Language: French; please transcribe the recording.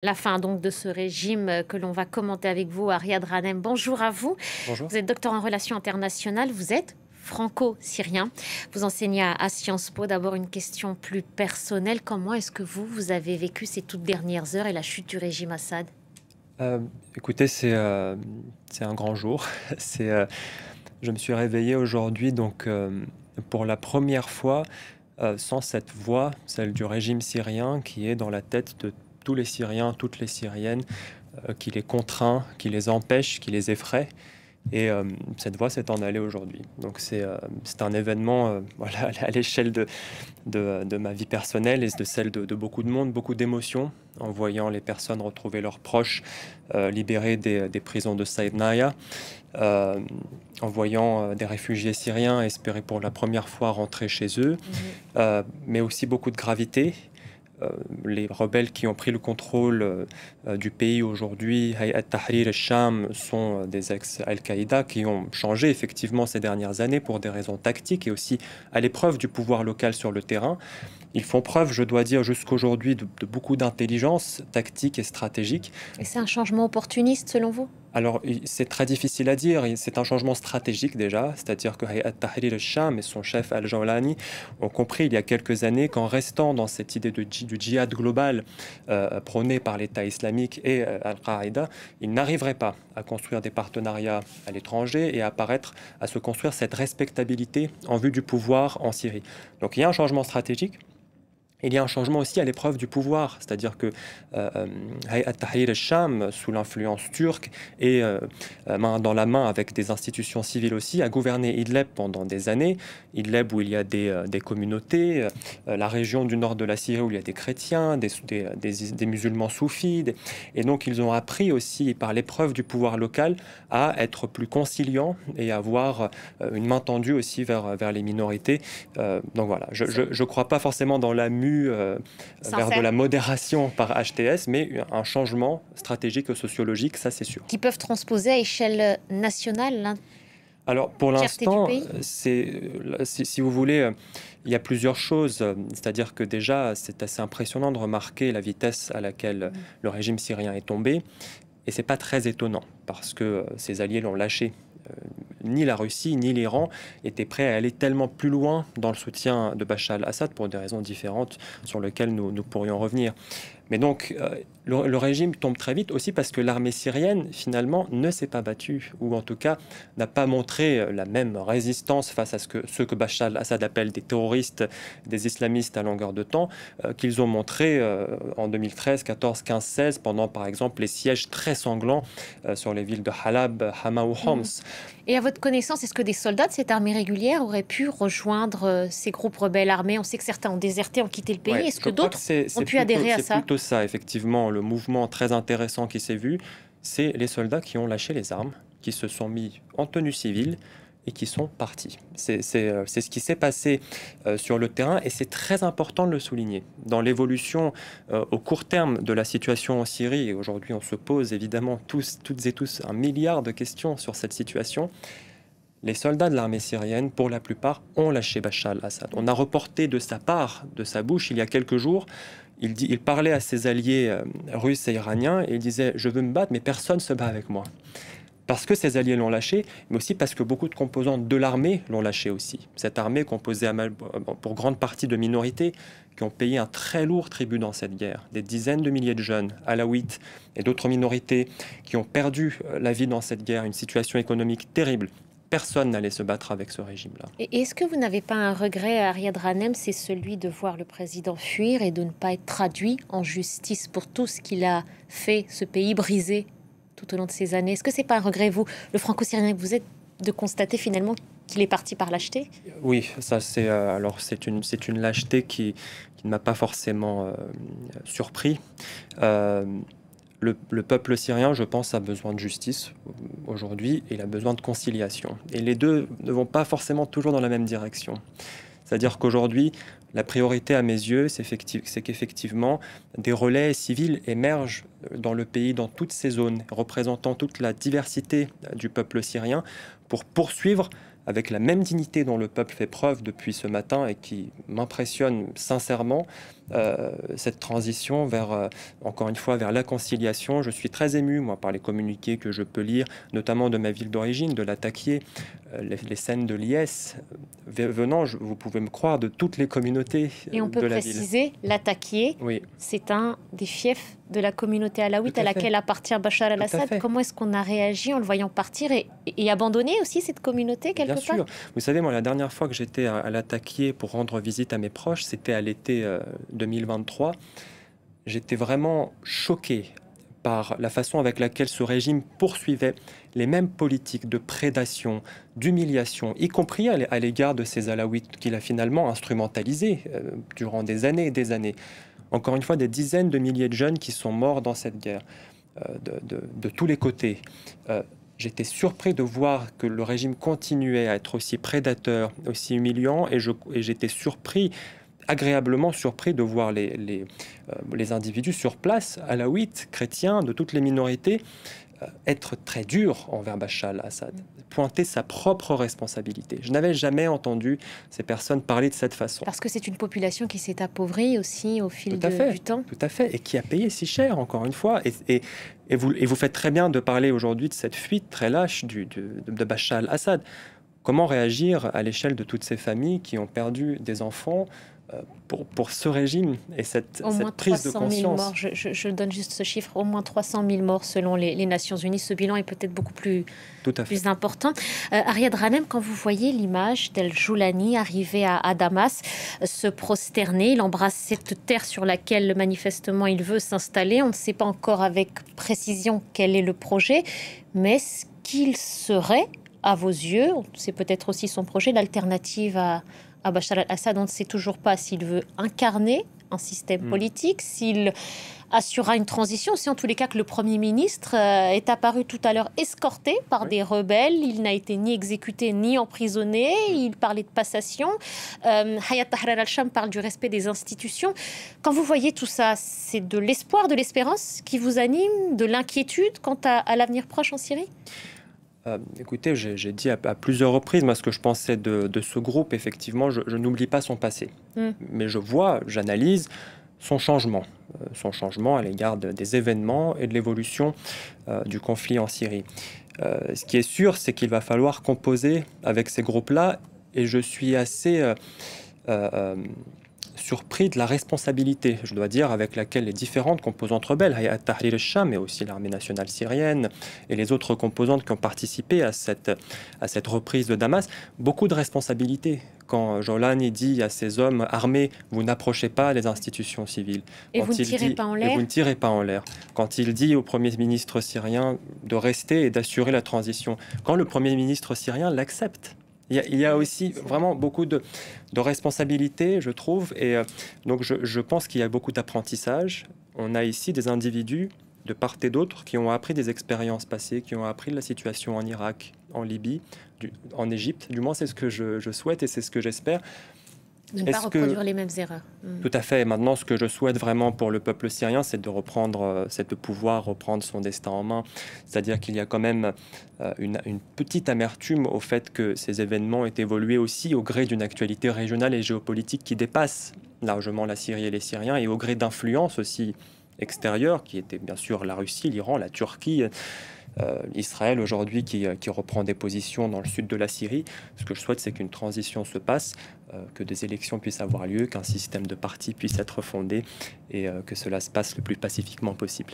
La fin donc de ce régime que l'on va commenter avec vous, Ariad Ranem. Bonjour à vous. Bonjour. Vous êtes docteur en relations internationales, vous êtes franco-syrien. Vous enseignez à Sciences Po. D'abord, une question plus personnelle. Comment est-ce que vous avez vécu ces toutes dernières heures et la chute du régime Assad? Heu, Écoutez, c'est un grand jour. C'est, je me suis réveillé aujourd'hui donc, pour la première fois, sans cette voix, celle du régime syrien qui est dans la tête de tous les Syriens, toutes les Syriennes, qui les contraint, qui les empêche, qui les effraie. Et cette voix s'est en allée aujourd'hui. Donc c'est un événement, voilà, à l'échelle de ma vie personnelle et de celle de beaucoup de monde, beaucoup d'émotions en voyant les personnes retrouver leurs proches, libérés des prisons de Saïdnaïa, euh, en voyant des réfugiés syriens espérer pour la première fois rentrer chez eux, Mhm. mais aussi beaucoup de gravité. Euh, les rebelles qui ont pris le contrôle du pays aujourd'hui, Hayat Tahrir al-Sham, sont des ex-Al-Qaïda qui ont changé effectivement ces dernières années pour des raisons tactiques et aussi à l'épreuve du pouvoir local sur le terrain. Ils font preuve, je dois dire, jusqu'aujourd'hui de beaucoup d'intelligence tactique et stratégique. Et c'est un changement opportuniste selon vous? Alors, c'est très difficile à dire. C'est un changement stratégique déjà, c'est-à-dire que Hayat Tahrir al-Sham et son chef Al-Jawlani ont compris il y a quelques années qu'en restant dans cette idée du djihad global prôné par l'État islamique et Al-Qaïda, ils n'arriveraient pas à construire des partenariats à l'étranger et à se construire cette respectabilité en vue du pouvoir en Syrie. Donc, il y a un changement stratégique. Il y a un changement aussi à l'épreuve du pouvoir, c'est-à-dire que Hayat Tahrir al-Sham, sous l'influence turque et main dans la main avec des institutions civiles aussi, a gouverné Idlib pendant des années. Idlib où il y a des communautés, la région du nord de la Syrie où il y a des chrétiens, des musulmans soufis. Et donc ils ont appris aussi par l'épreuve du pouvoir local à être plus conciliants et à avoir une main tendue aussi vers les minorités. Donc voilà, je ne crois pas forcément dans la vers de Sincère? la modération par HTS, mais un changement stratégique et sociologique, ça c'est sûr. Qui peuvent transposer à échelle nationale Alors pour l'entièreté du l'instant, pays? si vous voulez, il y a plusieurs choses. C'est-à-dire que déjà, c'est assez impressionnant de remarquer la vitesse à laquelle Mhm. le régime syrien est tombé. Et c'est pas très étonnant, parce que ses alliés l'ont lâché. Euh, Ni la Russie ni l'Iran étaient prêts à aller tellement plus loin dans le soutien de Bachar al-Assad pour des raisons différentes sur lesquelles nous pourrions revenir. Mais donc, le régime tombe très vite aussi parce que l'armée syrienne, finalement, ne s'est pas battue, ou en tout cas n'a pas montré la même résistance face à ce que Bachar al-Assad appelle des terroristes, des islamistes à longueur de temps, qu'ils ont montré en 2013, 14, 15, 16, pendant par exemple les sièges très sanglants sur les villes de Halab, Hama ou Homs. Mhm. Et à votre connaissance, est-ce que des soldats de cette armée régulière auraient pu rejoindre ces groupes rebelles armés? On sait que certains ont déserté, ont quitté le pays. Ouais, Est-ce je que crois que d'autres ont pu adhérer à c'est ça? plutôt ça, effectivement, le mouvement très intéressant qui s'est vu, c'est les soldats qui ont lâché les armes, qui se sont mis en tenue civile et qui sont partis. C'est ce qui s'est passé sur le terrain et c'est très important de le souligner. Dans l'évolution au court terme de la situation en Syrie, et aujourd'hui on se pose évidemment toutes et tous un milliard de questions sur cette situation, les soldats de l'armée syrienne, pour la plupart, ont lâché Bachar al-Assad. On a reporté de sa part, de sa bouche, il y a quelques jours, il parlait à ses alliés russes et iraniens et il disait « Je veux me battre, mais personne ne se bat avec moi ». Parce que ses alliés l'ont lâché, mais aussi parce que beaucoup de composantes de l'armée l'ont lâché aussi. Cette armée composée pour grande partie de minorités qui ont payé un très lourd tribut dans cette guerre. Des dizaines de milliers de jeunes, alaouites et d'autres minorités qui ont perdu la vie dans cette guerre, une situation économique terrible. Personne n'allait se battre avec ce régime-là. Et est-ce que vous n'avez pas un regret, Ariad Ranem, c'est celui de voir le président fuir et de ne pas être traduit en justice pour tout ce qu'il a fait, ce pays brisé tout au long de ces années? Est-ce que c'est pas un regret, vous, le franco-syrien que vous êtes, de constater finalement qu'il est parti par lâcheté? Oui, ça c'est alors c'est une lâcheté qui ne m'a pas forcément surpris. Euh, le peuple syrien, je pense, a besoin de justice aujourd'hui et il a besoin de conciliation. Et les deux ne vont pas forcément toujours dans la même direction. C'est-à-dire qu'aujourd'hui, la priorité à mes yeux, c'est qu'effectivement, des relais civils émergent dans le pays, dans toutes ces zones, représentant toute la diversité du peuple syrien, pour poursuivre avec la même dignité dont le peuple fait preuve depuis ce matin et qui m'impressionne sincèrement, cette transition vers, encore une fois, vers la conciliation. Je suis très ému, moi, par les communiqués que je peux lire, notamment de ma ville d'origine, de Latakia, les scènes de liesse venant, vous pouvez me croire, de toutes les communautés Et on peut de la ville. préciser, Latakia, Oui. c'est un des fiefs de la communauté alaouite à laquelle appartient Bachar el-Assad. Comment est-ce qu'on a réagi en le voyant partir et abandonner aussi cette communauté quelque part? Bien sûr. Vous savez, moi, la dernière fois que j'étais à Latakia pour rendre visite à mes proches, c'était à l'été 2023. J'étais vraiment choqué par la façon avec laquelle ce régime poursuivait les mêmes politiques de prédation, d'humiliation, y compris à l'égard de ces Alaouites qu'il a finalement instrumentalisés durant des années et des années. Encore une fois, des dizaines de milliers de jeunes qui sont morts dans cette guerre, de tous les côtés. J'étais surpris de voir que le régime continuait à être aussi prédateur, aussi humiliant, et j'étais surpris, agréablement surpris de voir les individus sur place, alaouites, chrétiens, de toutes les minorités, être très durs envers Bachar el-Assad, pointer sa propre responsabilité. Je n'avais jamais entendu ces personnes parler de cette façon. Parce que c'est une population qui s'est appauvrie aussi au fil du temps. Tout à fait, et qui a payé si cher, encore une fois. Et vous faites très bien de parler aujourd'hui de cette fuite très lâche de Bachar el-Assad. Comment réagir à l'échelle de toutes ces familles qui ont perdu des enfants pour ce régime et cette prise de conscience. Morts. Je donne juste ce chiffre, au moins 300 000 morts selon les Nations Unies. Ce bilan est peut-être beaucoup plus important. Ariad Ghanem, quand vous voyez l'image d'El Joulani arriver à Damas, se prosterner, il embrasse cette terre sur laquelle manifestement il veut s'installer. On ne sait pas encore avec précision quel est le projet, mais est-ce qu'il serait, à vos yeux, c'est peut-être aussi son projet, l'alternative à Bachar el-Assad? On ne sait toujours pas s'il veut incarner un système politique, s'il assurera une transition. C'est en tous les cas que le Premier ministre est apparu tout à l'heure escorté par des rebelles. Il n'a été ni exécuté ni emprisonné. Il parlait de passation. Hayat Tahrir al-Sham parle du respect des institutions. Quand vous voyez tout ça, c'est de l'espoir, de l'espérance qui vous anime, de l'inquiétude quant à l'avenir proche en Syrie? Écoutez, j'ai dit à plusieurs reprises, moi, ce que je pensais de ce groupe. Effectivement, je n'oublie pas son passé. Mais j'analyse son changement à l'égard des événements et de l'évolution du conflit en Syrie. Ce qui est sûr, c'est qu'il va falloir composer avec ces groupes-là, et je suis assez surpris de la responsabilité, je dois dire, avec laquelle les différentes composantes rebelles, Hayat Tahrir al-Sham, mais aussi l'armée nationale syrienne et les autres composantes qui ont participé à cette reprise de Damas, beaucoup de responsabilités. Quand Joulani dit à ses hommes armés, vous n'approchez pas les institutions civiles. Et vous ne tirez pas en l'air. Et vous ne tirez pas en l'air. Quand il dit au Premier ministre syrien de rester et d'assurer la transition. Quand le Premier ministre syrien l'accepte. Il y a aussi vraiment beaucoup de responsabilités, je trouve. Et donc, je pense qu'il y a beaucoup d'apprentissage. On a ici des individus de part et d'autre qui ont appris des expériences passées, qui ont appris de la situation en Irak, en Libye, en Égypte. Du moins, c'est ce que je souhaite et c'est ce que j'espère. De ne pas reproduire les mêmes erreurs. Tout à fait. Maintenant, ce que je souhaite vraiment pour le peuple syrien, c'est de pouvoir reprendre son destin en main. C'est-à-dire qu'il y a quand même une petite amertume au fait que ces événements aient évolué aussi au gré d'une actualité régionale et géopolitique qui dépasse largement la Syrie et les Syriens, et au gré d'influences aussi extérieures, qui étaient bien sûr la Russie, l'Iran, la Turquie, Israël aujourd'hui qui reprend des positions dans le sud de la Syrie. Ce que je souhaite, c'est qu'une transition se passe, que des élections puissent avoir lieu, qu'un système de partis puisse être fondé et que cela se passe le plus pacifiquement possible.